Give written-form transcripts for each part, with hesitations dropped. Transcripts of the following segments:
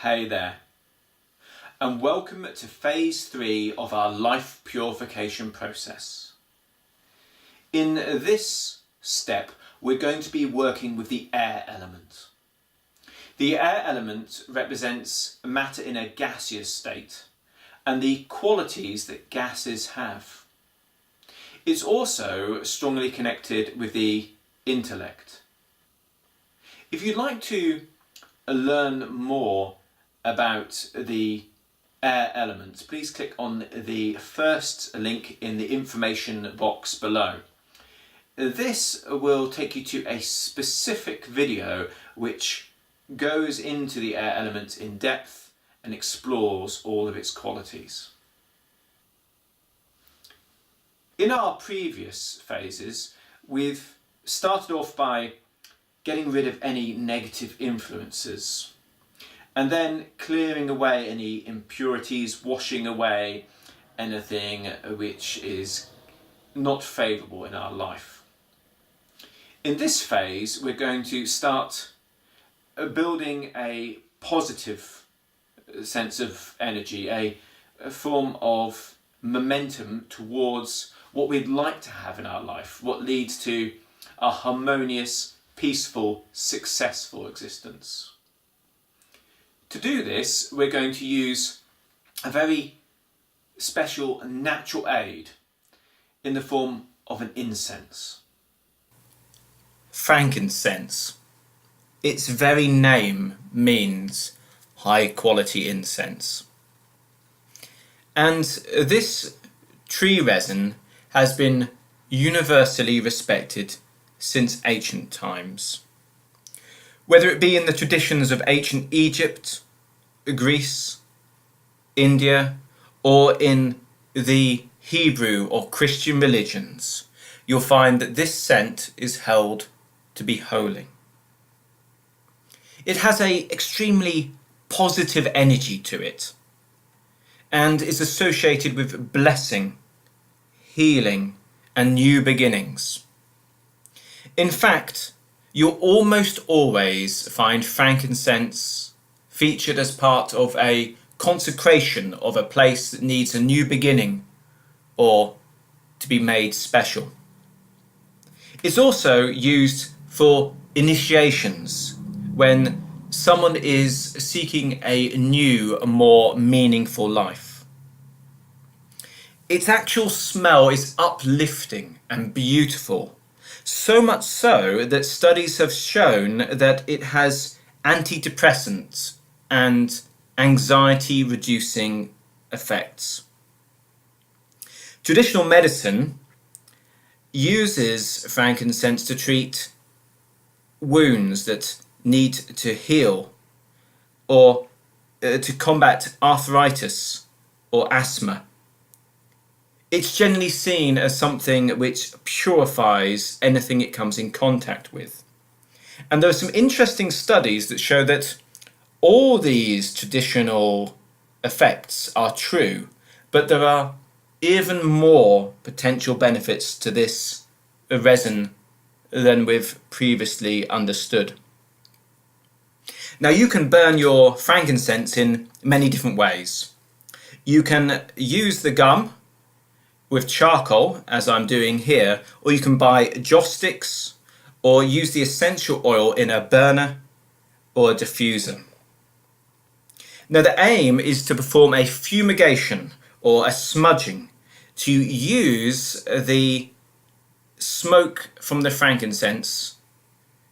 Hey there, and welcome to phase 3 of our life purification process. In this step, we're going to be working with the air element. The air element represents matter in a gaseous state and the qualities that gases have. It's also strongly connected with the intellect. If you'd like to learn more about the air element, please click on the first link in the information box below. This will take you to a specific video which goes into the air element in depth and explores all of its qualities. In our previous phases, we've started off by getting rid of any negative influences and then clearing away any impurities, washing away anything which is not favourable in our life. In this phase, we're going to start building a positive sense of energy, a form of momentum towards what we'd like to have in our life, what leads to a harmonious, peaceful, successful existence. To do this, we're going to use a very special natural aid in the form of an incense. Frankincense. Its very name means high quality incense. And this tree resin has been universally respected since ancient times. Whether it be in the traditions of ancient Egypt, Greece, India, or in the Hebrew or Christian religions, you'll find that this scent is held to be holy. It has an extremely positive energy to it and is associated with blessing, healing, and new beginnings. In fact, you'll almost always find frankincense featured as part of a consecration of a place that needs a new beginning or to be made special. It's also used for initiations when someone is seeking a new, more meaningful life. Its actual smell is uplifting and beautiful. So much so that studies have shown that it has antidepressant and anxiety reducing effects. Traditional medicine uses frankincense to treat wounds that need to heal or to combat arthritis or asthma. It's generally seen as something which purifies anything it comes in contact with. And there are some interesting studies that show that all these traditional effects are true, but there are even more potential benefits to this resin than we've previously understood. Now, you can burn your frankincense in many different ways. You can use the gum with charcoal, as I'm doing here, or you can buy joss sticks or use the essential oil in a burner or a diffuser. Now, the aim is to perform a fumigation or a smudging, to use the smoke from the frankincense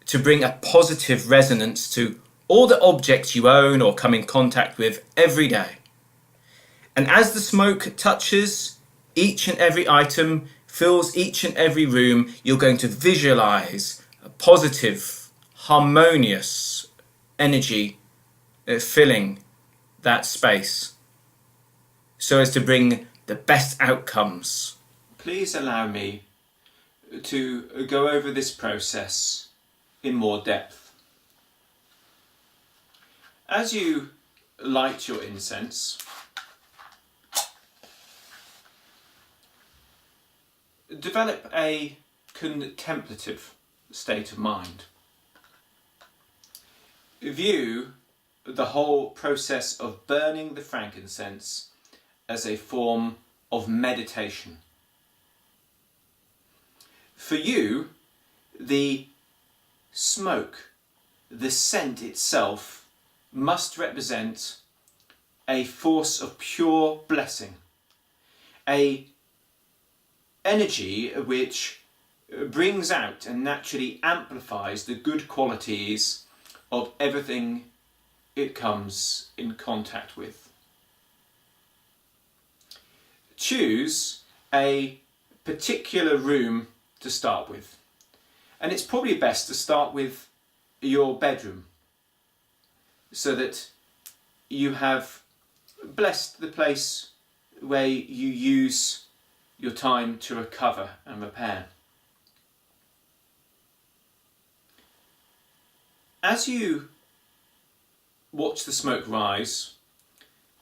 to bring a positive resonance to all the objects you own or come in contact with every day. And as the smoke touches each and every item, fills each and every room, you're going to visualize a positive, harmonious energy filling that space so as to bring the best outcomes. Please allow me to go over this process in more depth. As you light your incense, develop a contemplative state of mind. View the whole process of burning the frankincense as a form of meditation. For you, the smoke, the scent itself, must represent a force of pure blessing, a energy which brings out and naturally amplifies the good qualities of everything it comes in contact with. Choose a particular room to start with, and it's probably best to start with your bedroom so that you have blessed the place where you use your time to recover and repair. As you watch the smoke rise,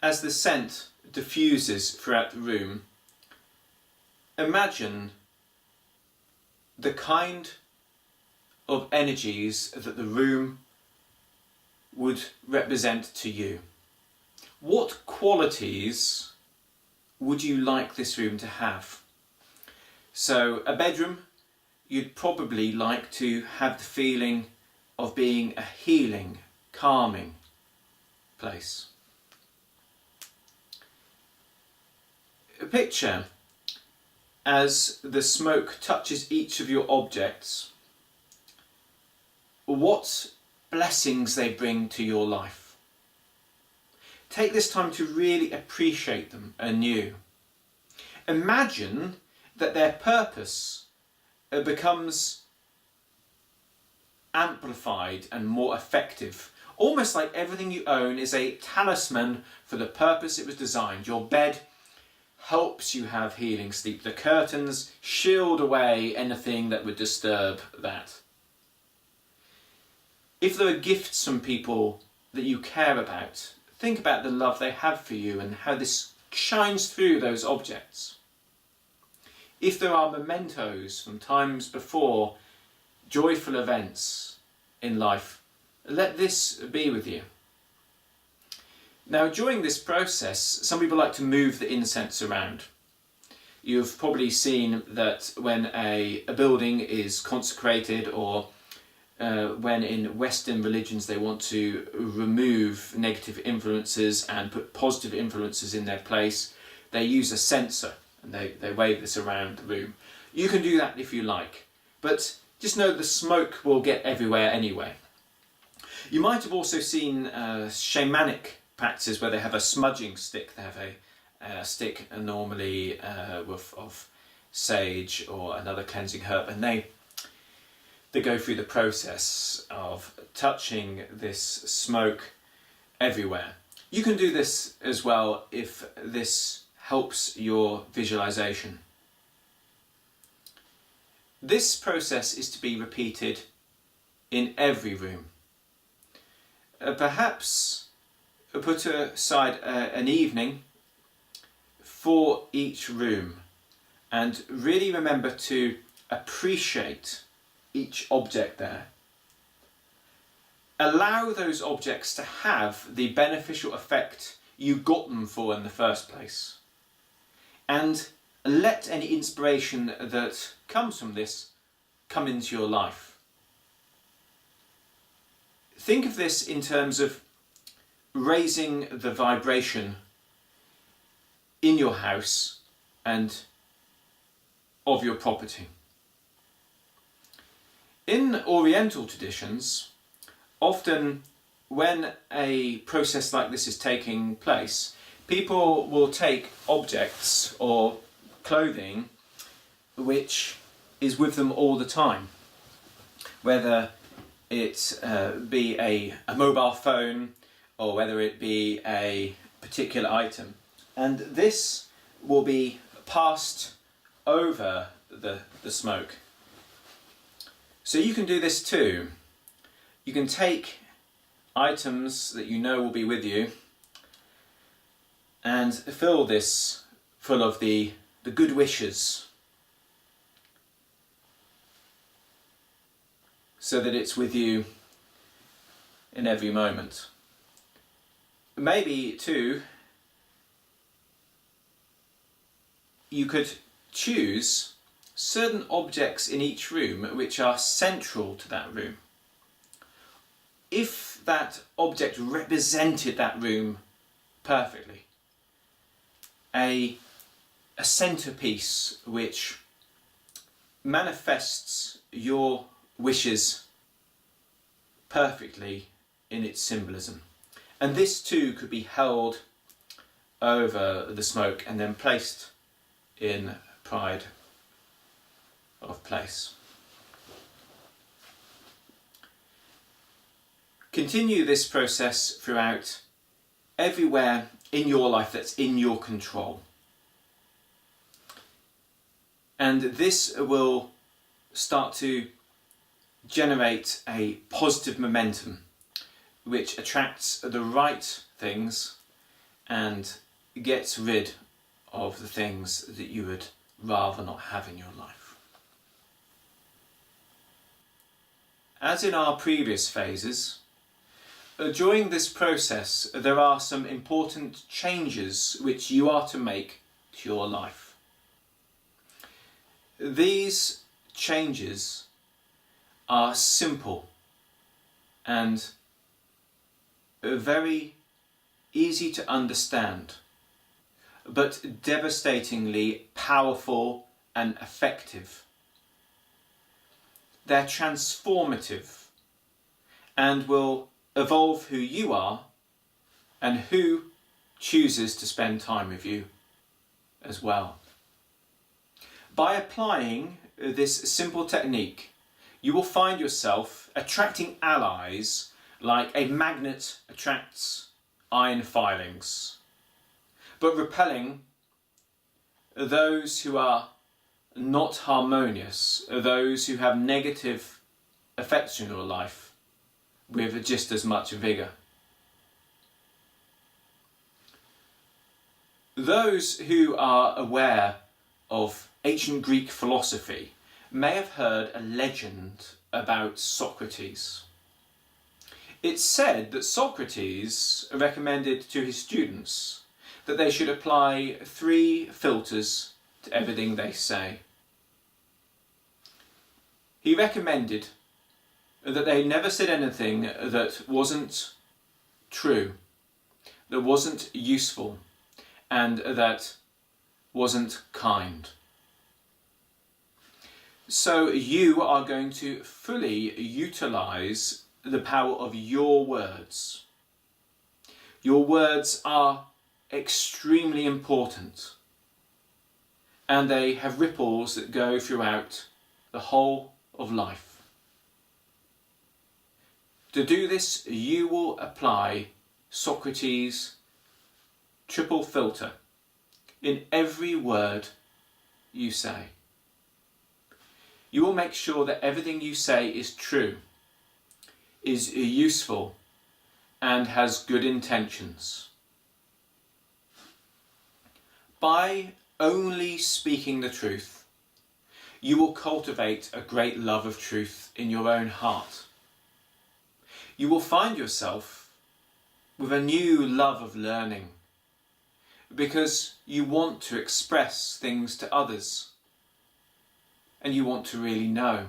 as the scent diffuses throughout the room, imagine the kind of energies that the room would represent to you. What qualities would you like this room to have? So a bedroom, you'd probably like to have the feeling of being a healing, calming place. Picture as the smoke touches each of your objects, what blessings they bring to your life. Take this time to really appreciate them anew. Imagine that their purpose becomes amplified and more effective. Almost like everything you own is a talisman for the purpose it was designed. Your bed helps you have healing sleep. The curtains shield away anything that would disturb that. If there are gifts from people that you care about, think about the love they have for you and how this shines through those objects. If there are mementos from times before, joyful events in life, let this be with you. Now, during this process, some people like to move the incense around. You've probably seen that when a building is consecrated, or when in Western religions they want to remove negative influences and put positive influences in their place, they use a censer and they wave this around the room. You can do that if you like, but just know the smoke will get everywhere anyway. You might have also seen shamanic practices where they have a smudging stick. They have a stick normally of sage or another cleansing herb, and they go through the process of touching this smoke everywhere. You can do this as well if this helps your visualization. This process is to be repeated in every room. Perhaps put aside an evening for each room and really remember to appreciate each object there. Allow those objects to have the beneficial effect you got them for in the first place. And let any inspiration that comes from this come into your life. Think of this in terms of raising the vibration in your house and of your property. In Oriental traditions, often when a process like this is taking place, people will take objects or clothing which is with them all the time, whether it be a mobile phone or whether it be a particular item, and this will be passed over the smoke. So you can do this too. You can take items that you know will be with you and fill this full of the good wishes, so that it's with you in every moment. Maybe too, you could choose certain objects in each room which are central to that room. If that object represented that room perfectly, a centerpiece which manifests your wishes perfectly in its symbolism. And this too could be held over the smoke and then placed in pride of place. Continue this process throughout everywhere in your life that's in your control. And this will start to generate a positive momentum which attracts the right things and gets rid of the things that you would rather not have in your life. As in our previous phases, during this process there are some important changes which you are to make to your life. These changes are simple and very easy to understand, but devastatingly powerful and effective. They're transformative and will evolve who you are and who chooses to spend time with you as well. By applying this simple technique, you will find yourself attracting allies like a magnet attracts iron filings, but repelling those who are not harmonious, those who have negative effects in your life with just as much vigour. Those who are aware of ancient Greek philosophy may have heard a legend about Socrates. It's said that Socrates recommended to his students that they should apply 3 filters to everything they say. He recommended that they never said anything that wasn't true, that wasn't useful, and that wasn't kind. So you are going to fully utilise the power of your words. Your words are extremely important, and they have ripples that go throughout the whole of life. To do this, you will apply Socrates' triple filter in every word you say. You will make sure that everything you say is true, is useful, and has good intentions. By only speaking the truth, you will cultivate a great love of truth in your own heart. You will find yourself with a new love of learning because you want to express things to others and you want to really know.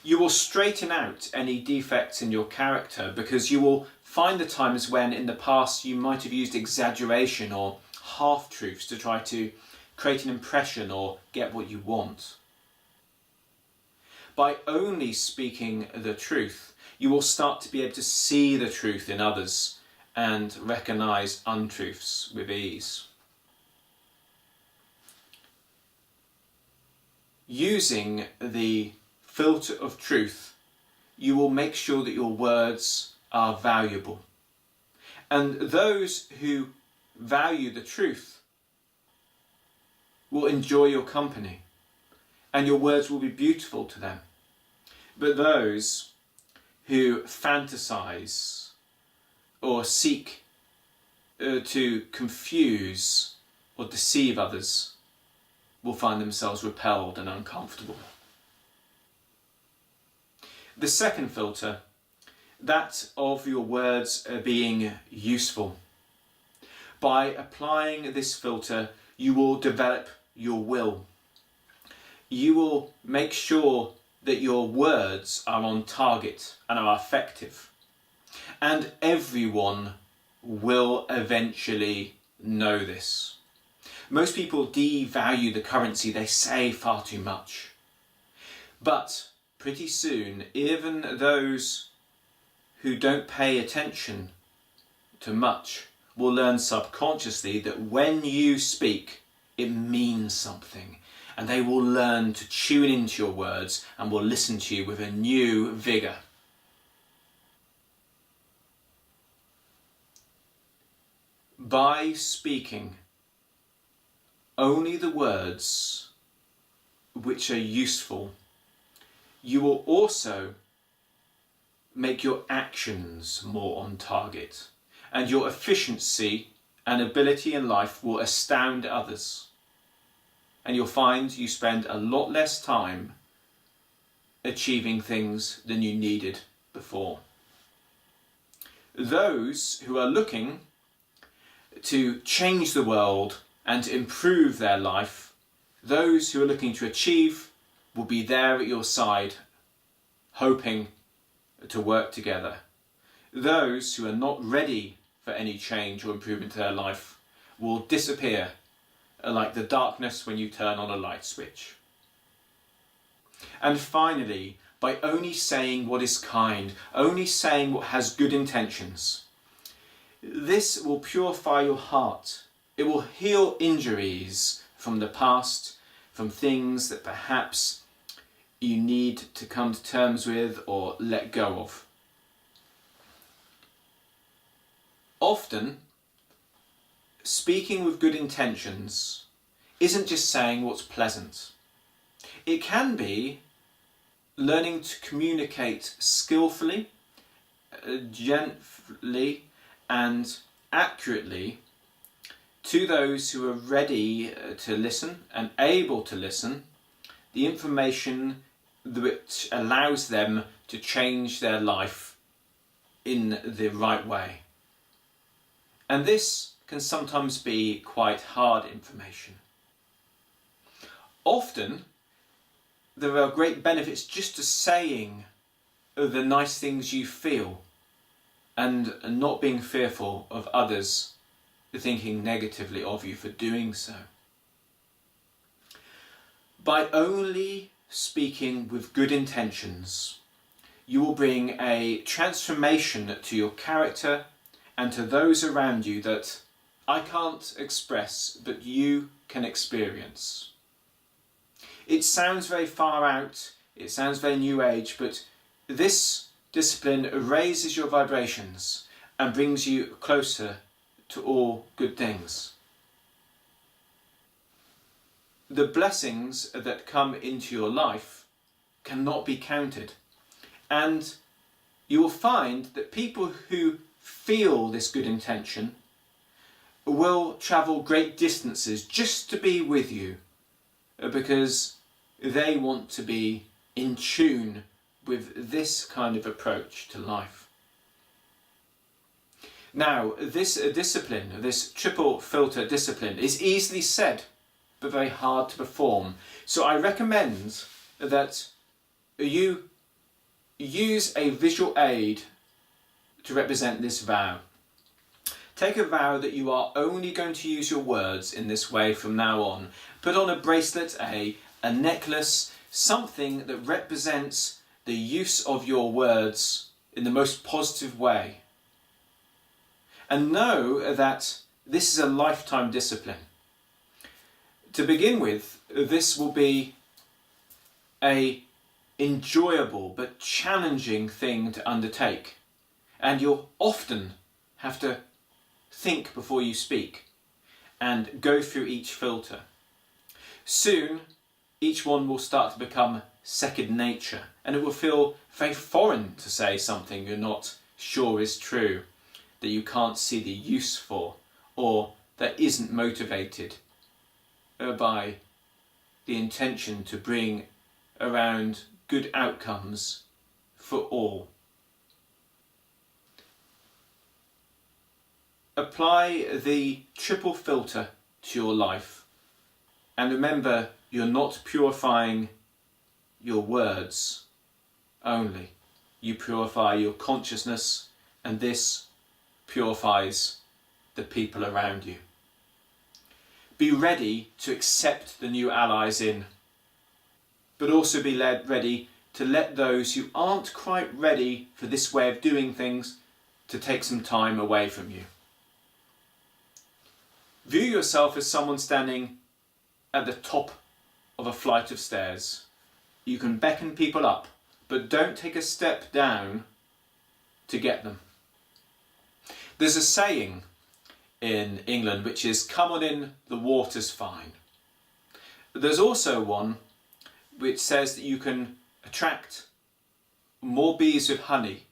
You will straighten out any defects in your character because you will find the times when in the past you might have used exaggeration or half-truths to try to create an impression or get what you want. By only speaking the truth, you will start to be able to see the truth in others and recognise untruths with ease. Using the filter of truth, you will make sure that your words are valuable. And those who value the truth will enjoy your company and your words will be beautiful to them. But those who fantasize or seek to confuse or deceive others will find themselves repelled and uncomfortable. The second filter, that of your words being useful. By applying this filter, you will develop your will. You will make sure that your words are on target and are effective. And everyone will eventually know this. Most people devalue the currency, they say far too much. But pretty soon, even those who don't pay attention to much will learn subconsciously that when you speak, it means something. And they will learn to tune into your words and will listen to you with a new vigour. By speaking only the words which are useful, you will also make your actions more on target, and your efficiency and ability in life will astound others. And you'll find you spend a lot less time achieving things than you needed before. Those who are looking to change the world and to improve their life, those who are looking to achieve, will be there at your side, hoping to work together. Those who are not ready for any change or improvement to their life will disappear like the darkness when you turn on a light switch. And finally, by only saying what is kind, only saying what has good intentions, this will purify your heart. It will heal injuries from the past, from things that perhaps you need to come to terms with or let go of. Often, speaking with good intentions isn't just saying what's pleasant. It can be learning to communicate skillfully, gently and accurately to those who are ready to listen and able to listen, the information which allows them to change their life in the right way. And this can sometimes be quite hard information. Often, there are great benefits just to saying the nice things you feel and not being fearful of others thinking negatively of you for doing so. By only speaking with good intentions, you will bring a transformation to your character and to those around you that I can't express, but you can experience. It sounds very far out, it sounds very new age, but this discipline raises your vibrations and brings you closer to all good things. The blessings that come into your life cannot be counted, and you will find that people who feel this good intention will travel great distances just to be with you, because they want to be in tune with this kind of approach to life. Now, this discipline, this triple filter discipline, is easily said, but very hard to perform. So I recommend that you use a visual aid to represent this vow. Take a vow that you are only going to use your words in this way from now on. Put on a bracelet, a necklace, something that represents the use of your words in the most positive way. And know that this is a lifetime discipline. To begin with, this will be an enjoyable but challenging thing to undertake. And you'll often have to think before you speak and go through each filter. Soon, each one will start to become second nature, and it will feel very foreign to say something you're not sure is true, that you can't see the use for, or that isn't motivated by the intention to bring around good outcomes for all. apply the triple filter to your life, and remember, you're not purifying your words only. You purify your consciousness, and this purifies the people around you. Be ready to accept the new allies in, but also be ready to let those who aren't quite ready for this way of doing things to take some time away from you. View yourself as someone standing at the top of a flight of stairs. You can beckon people up, but don't take a step down to get them. There's a saying in England which is, "Come on in, the water's fine." There's also one which says that you can attract more bees with honey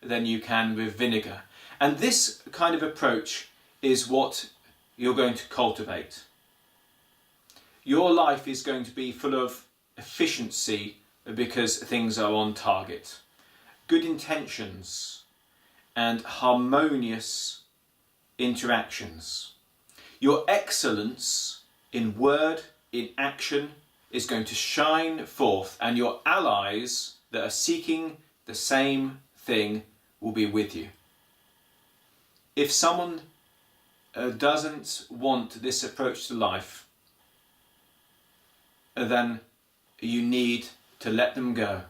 than you can with vinegar. And this kind of approach is what you're going to cultivate. Your life is going to be full of efficiency because things are on target, good intentions, and harmonious interactions. Your excellence in word, in action, is going to shine forth, and your allies that are seeking the same thing will be with you. If someone doesn't want this approach to life, then you need to let them go.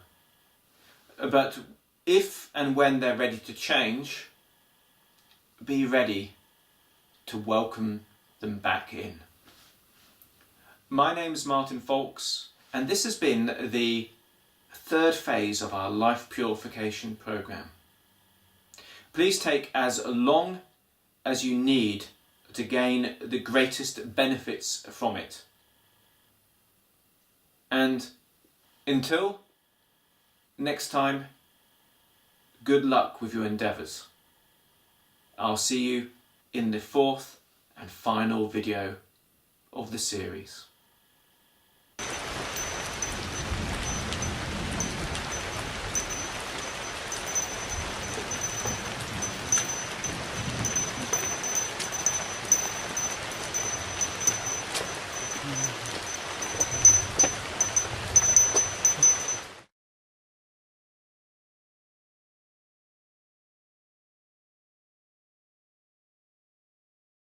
But if and when they're ready to change, be ready to welcome them back in. My name's Martin Faulks, and this has been the third phase of our life purification program. Please take as long as you need to gain the greatest benefits from it. And until next time, good luck with your endeavours. I'll see you in the fourth and final video of the series.